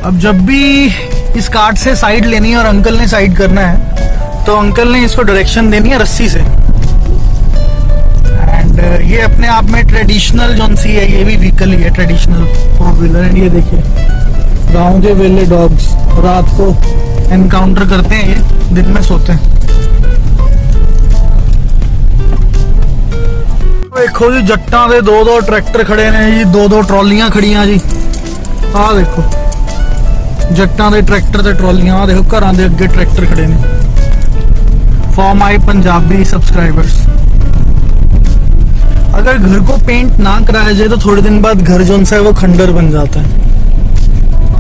अब जब भी इस कार्ट से साइड लेनी है और अंकल ने साइड करना है तो अंकल ने इसको डायरेक्शन देनी है रस्सी से। एंड ये अपने आप में ट्रेडिशनल जोन सी है, ये भी व्हीकल ही है ट्रेडिशनल 4 व्हीलर। एंड ये देखिए गांव के वेले डॉग्स रात को एनकाउंटर करते हैं, ये दिन में सोते हैं। देखो जी जट्टा दे 2-2 ट्रैक्टर खड़े ने जी, 2-2 ट्रॉलियां खड़ियां जी। आ देखो जट्टा दे ट्रैक्टर ते ट्रॉलियां, आ देखो घरां दे अगे ट्रैक्टर खड़े ने। फॉर माई पंजाबी सब्सक्राइबर्स, अगर घर को पेंट ना कराया जाए तो थोड़े दिन बाद घर जो सा है वो खंडर बन जाता है,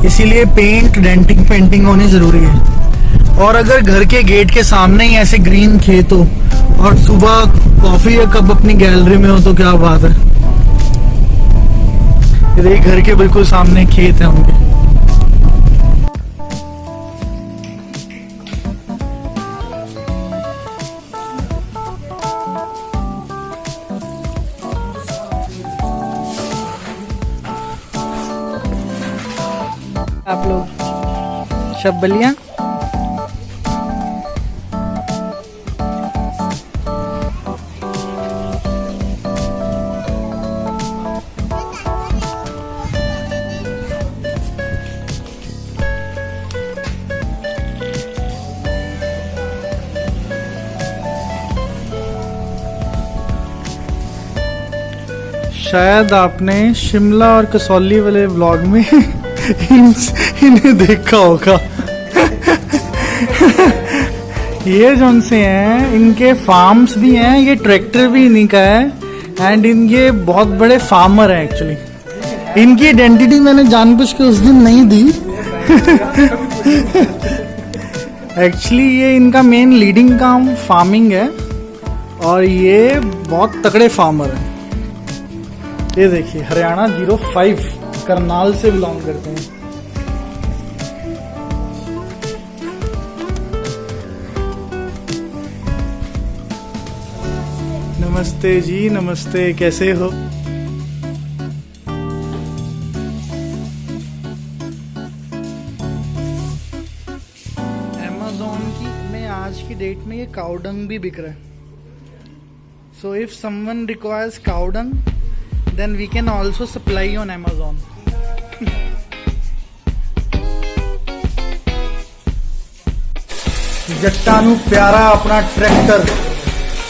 इसीलिए पेंट डेंटिंग पेंटिंग होनी जरूरी है। और अगर घर के गेट के सामने ही ऐसे ग्रीन खेत हो और सुबह कॉफी या कप अपनी गैलरी में हो तो क्या बात है। ये घर के बिल्कुल सामने खेत है उनके। आप लोग शब्बलियाँ शायद आपने शिमला और कसौली वाले व्लॉग में इन्हें देखा होगा। ये जो से हैं इनके फार्म्स भी हैं, ये ट्रैक्टर भी इन्हीं का है एंड इनके बहुत बड़े फार्मर हैं एक्चुअली। इनकी आइडेंटिटी मैंने जानबूझ के उस दिन नहीं दी। एक्चुअली ये इनका मेन लीडिंग काम फार्मिंग है और ये बहुत तगड़े फार्मर हैं। ये देखिए हरियाणा 05 करनाल से बिलोंग करते हैं। नमस्ते जी नमस्ते, कैसे हो? Amazon की में आज की डेट में ये काउडंग भी बिक रहा है। So if someone requires cow dung then we can also supply on Amazon. जट्टा नू प्यारा अपना ट्रैक्टर,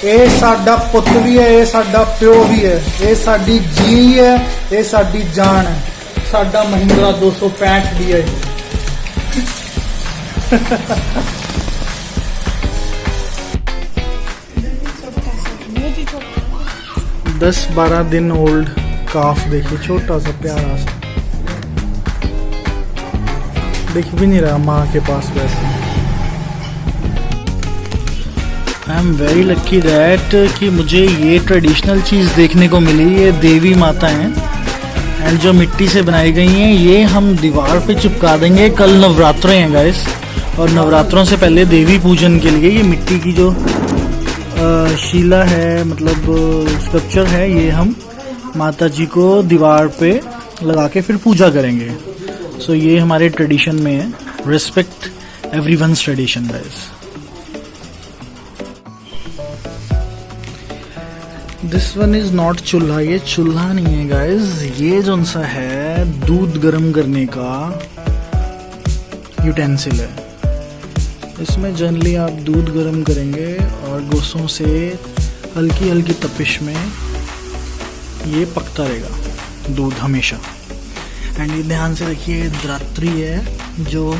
ये साडा पुत भी है, ये साडा प्यो भी है, ये साडी जी है, ये साडी जान है। साडा महिंद्रा 265 भी है। 10-12 दिन ओल्ड काफ देखिए, छोटा सा प्यारा सा, दिख भी नहीं रहा माँ के पास बैठे। I am very lucky that कि मुझे ये ट्रेडिशनल चीज़ देखने को मिली। ये देवी माता हैं एंड जो मिट्टी से बनाई गई हैं ये हम दीवार पे चिपका देंगे। कल नवरात्रे हैं गाइस, और नवरात्रों से पहले देवी पूजन के लिए ये मिट्टी की जो शीला है, मतलब स्कल्पचर है, ये हम माता जी को दीवार पे लगा के फिर पूजा करेंगे। सो ये हमारे ट्रेडिशन में है। Respect everyone's tradition guys. This one is not चूल्हा, ये चूल्हा नहीं है गाइस, ये जो सा है दूध गर्म करने का यूटेंसिल है। इसमें जनरली आप दूध गर्म करेंगे और गोसों से हल्की हल्की तपिश में ये पकता रहेगा दूध हमेशा। एंड ये ध्यान से देखिए द्रात्री है जो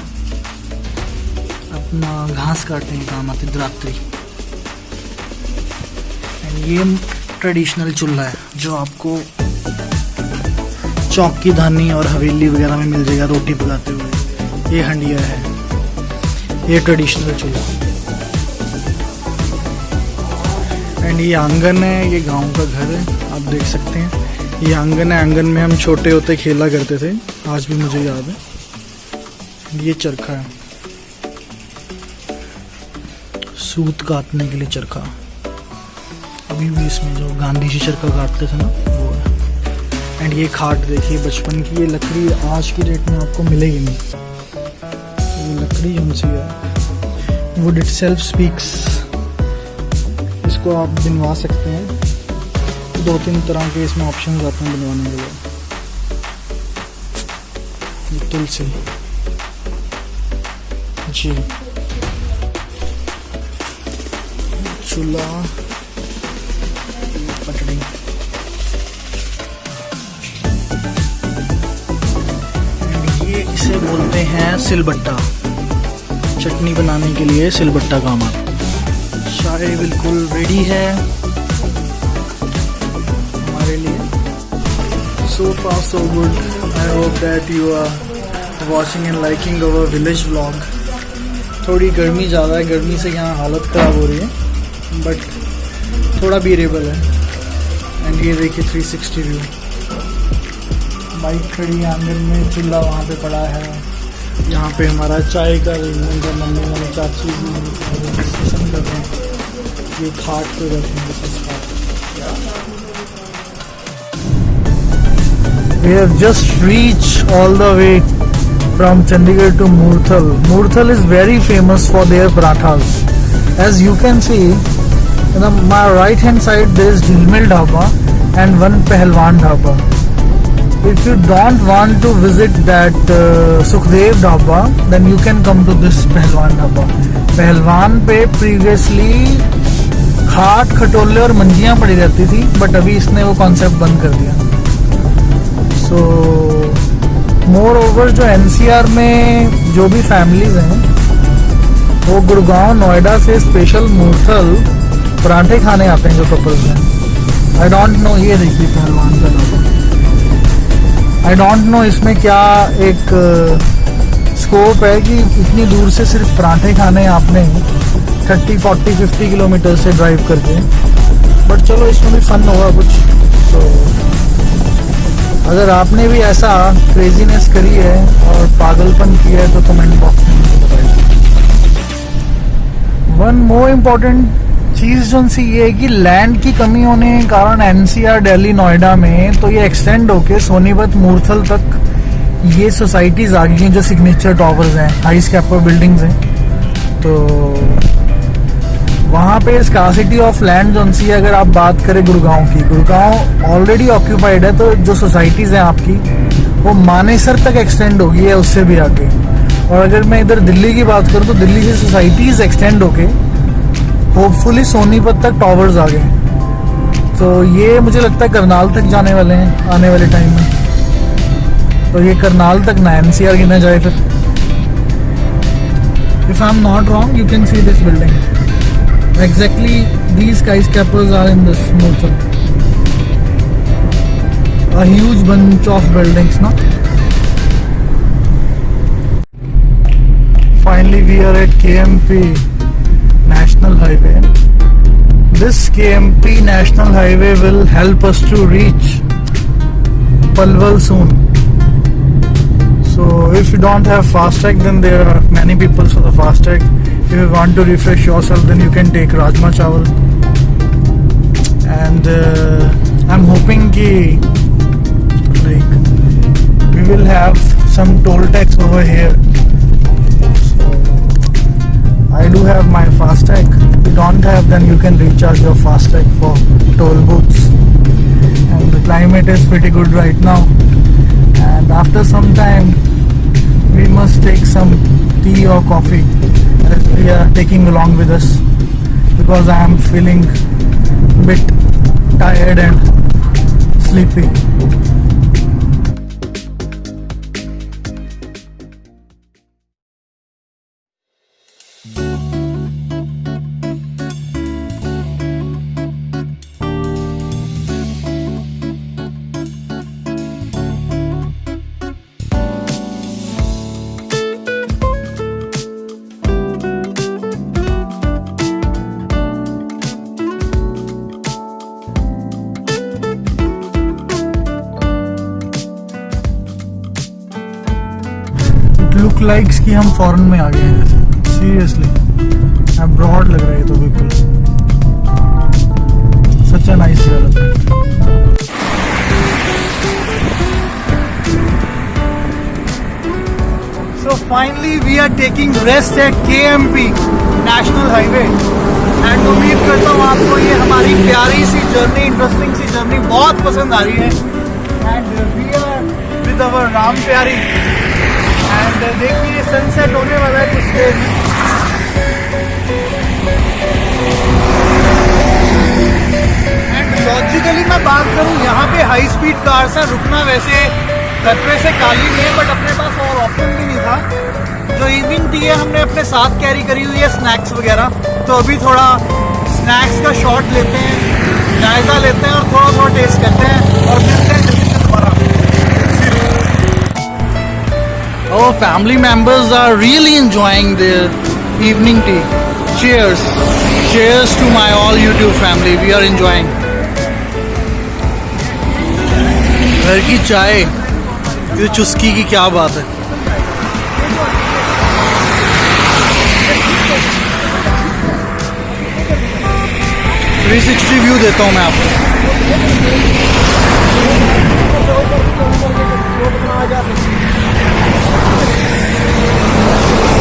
अपना घास काटने के काम आती, द्रात्री। एंड ये ट्रेडिशनल चूल्हा है जो आपको चौक की धानी और हवेली वगैरह में मिल जाएगा रोटी पकाते हुए। ये हंडिया है, ये ट्रेडिशनल चूल्हा। एंड ये आंगन है, ये गांव का घर है, आप देख सकते हैं। ये आंगन है, आंगन में हम छोटे होते खेला करते थे, आज भी मुझे याद है। ये चरखा है, सूत काटने के लिए चरखा। अभी भी इसमें जो गांधी जी चरखा काटते थे ना वो है। एंड ये खाट देखिए बचपन की, ये लकड़ी आज की डेट में आपको मिलेगी नहीं। ये लकड़ी उनसी है, वुड इट सेल्फ स्पीक्स। इसको आप बनवा सकते हैं, 2-3 तरह के इसमें ऑप्शन आते हैं बनवाने के लिए। ये तुलसी जी, चूल्हा, पटड़ी। ये इसे बोलते हैं सिलबट्टा, चटनी बनाने के लिए सिलबट्टा काम आता है। चाय बिल्कुल रेडी है हमारे लिए। So far so good. I hope that you are watching and liking our village vlog. थोड़ी गर्मी ज़्यादा है, गर्मी से यहाँ हालत ख़राब हो रही है, बट थोड़ा बेरेबल है। एंड ये देखिए 360 व्यू, बाइक खड़ी है आंगन में, चूल्हा वहाँ पे पड़ा है। यहाँ पे हमारा चाय का अरेंजमेंट है, मम्मी वाली चाची डिस्कशन कर रहे हैं। ये खाट पे बैठे हैं। We have just reached all the way from Chandigarh to Murthal. Murthal is very famous for their parathas. As you can see, on my right hand side there is Jilmil Dhaba and one Pahalwan Dhaba. If you don't want to visit that Sukhdev Dhaba, then you can come to this Pahalwan Dhaba. Pahalwan पे previously खाट, खटोले और मंजियाँ पड़ी रहती थी, but अभी इसने वो कॉन्सेप्ट बंद कर दिया। सो मोर ओवर जो NCR में जो भी फैमिलीज हैं वो गुड़गांव, नोएडा से स्पेशल मूर्थल पराठे खाने आते हैं जो कपल्स हैं। आई डोंट नो, ये देखिए पहलवान का नाम। आई डोंट नो इसमें क्या एक स्कोप है कि इतनी दूर से सिर्फ पराठे खाने आपने 30, 40, 50 किलोमीटर से ड्राइव करके, बट चलो इसमें भी फन होगा कुछ। तो अगर आपने भी ऐसा क्रेजीनेस करी है और पागलपन किया है तो कमेंट बॉक्स में मुझे बताइए। वन मोर इम्पोर्टेंट चीज़ जो सी ये है कि लैंड की कमी होने के कारण NCR, दिल्ली, नोएडा में तो ये एक्सटेंड होके सोनीपत, मूर्थल तक ये सोसाइटीज़ आ गई हैं जो सिग्नेचर टावर्स हैं, हाई स्कैपर बिल्डिंग्स हैं। तो वहाँ पे स्कार्सिटी ऑफ लैंड जो सी, अगर आप बात करें गुड़गांव की, गुड़गांव ऑलरेडी ऑक्यूपाइड है, तो जो सोसाइटीज़ हैं आपकी वो मानेसर तक एक्सटेंड होगी है, उससे भी आगे। और अगर मैं इधर दिल्ली की बात करूँ तो दिल्ली से सोसाइटीज़ एक्सटेंड होके होपफुली सोनीपत तक टावर्स आ गए। तो ये मुझे लगता है करनाल तक जाने वाले हैं आने वाले टाइम में। तो ये करनाल तक ना NCR गिना जाए फिर। If I am not wrong, you can see this building. Exactly, these skyscrapers are in this Murthal. A huge bunch of buildings, no? Finally, we are at KMP National Highway. This KMP National Highway will help us to reach Palwal soon. So, if you don't have FASTag, then there are many people for the FASTag. If you want to refresh yourself, then you can take Rajma Chawal. And I'm hoping like we will have some toll tax over here. So I do have my FASTag. If you don't have, then you can recharge your FASTag for toll booths. And the climate is pretty good right now. And after some time, we must take some tea or coffee that we are taking along with us, because I am feeling a bit tired and sleepy. Look likes कि हम foreign में आ गए हैं जैसे, seriously abroad लग रहा है तो बिल्कुल। Such a nice development. So finally we are taking rest at KMP National Highway and उम्मीद करता हूँ आपको ये हमारी प्यारी सी जर्नी, इंटरेस्टिंग सी जर्नी बहुत पसंद आ रही है। And we are with our Ram प्यारी एंड देखिए सनसेट होने वाला है कुछ देर में। एंड लॉजिकली मैं बात करूँ, यहाँ पे हाई स्पीड कार से रुकना वैसे खतरे से खाली नहीं है, बट अपने पास और ऑप्शन भी नहीं था। जो इवनिंग टी है हमने अपने साथ कैरी करी हुई है, स्नैक्स वगैरह, तो अभी थोड़ा स्नैक्स का शॉट लेते हैं, जायज़ा लेते हैं और थोड़ा थोड़ा टेस्ट करते हैं और मिलते हैं जल्दी से दोबारा। Our family members are really enjoying their evening tea. Cheers! Cheers to my all YouTube family. We are enjoying. घर की चाय, ये चुस्की की क्या बात है। थ्री 360 व्यू देता हूँ मैं आपको।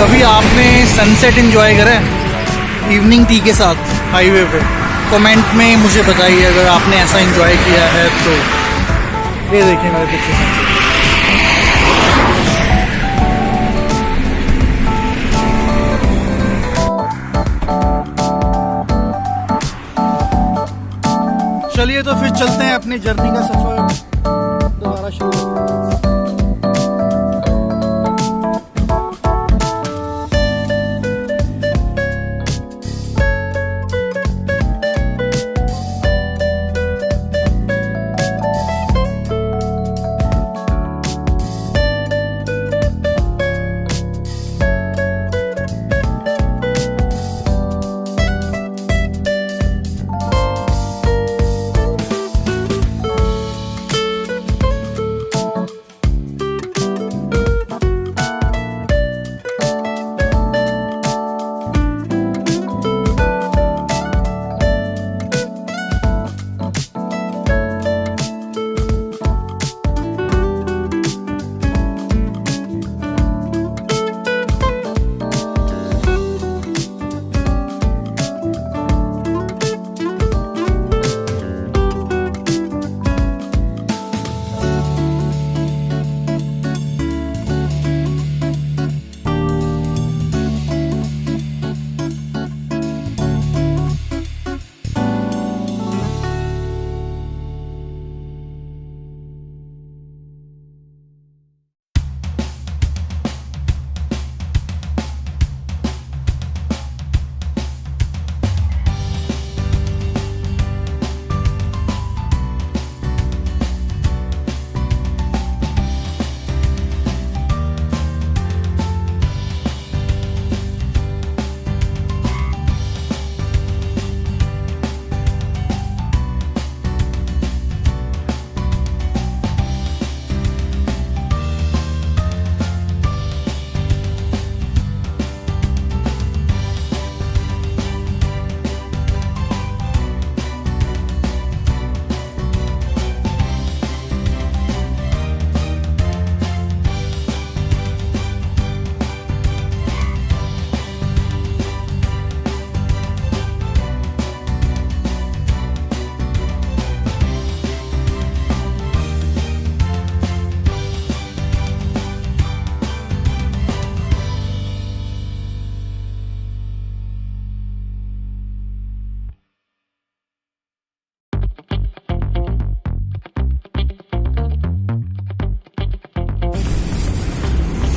कभी आपने सनसेट एंजॉय करा है इवनिंग टी के साथ हाईवे पे? कमेंट में मुझे बताइए अगर आपने ऐसा एंजॉय किया है तो। ये देखिए मेरे पीछे सनसेट। चलिए तो फिर चलते हैं अपनी जर्नी का सफर दोबारा शुरू करते हैं।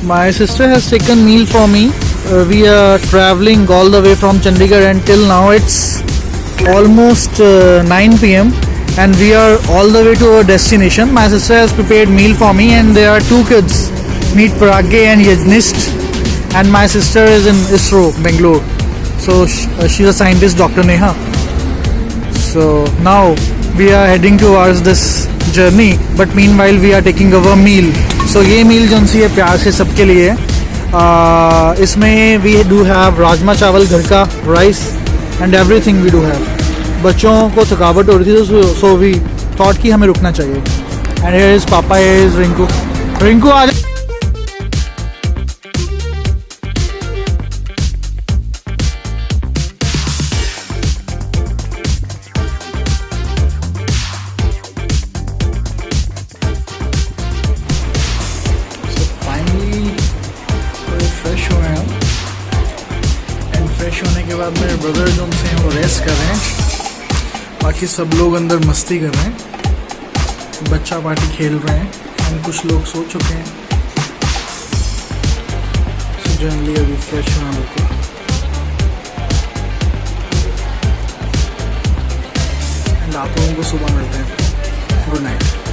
My sister has taken meal for me. We are traveling all the way from Chandigarh until now it's almost 9 p.m. and we are all the way to our destination. My sister has prepared meal for me and there are two kids, meet Paragya and Yajnisht, and my sister is in ISRO, Bangalore. So she's a scientist, Dr. Neha. So now we are heading towards this journey, but meanwhile we are taking our meal. So ये मील जो सी है प्यार से सबके लिए है। इसमें we do have rajma chawal, घर का rice and everything we do have. बच्चों को थकावट हो रही थी तो सो वी थॉट कि हमें रुकना चाहिए। एंड हियर इज पापा, हियर इज रिंकू। रिंकू आ जा। ब्रदर जो हमसे हैं वो रेस्ट कर रहे हैं, बाकी सब लोग अंदर मस्ती कर रहे हैं, बच्चा पार्टी खेल रहे हैं, हम कुछ लोग सो चुके हैं। जनरली अभी फ्रेश होना होते एंड आप लोगों को सुबह मिलते हैं। Good night.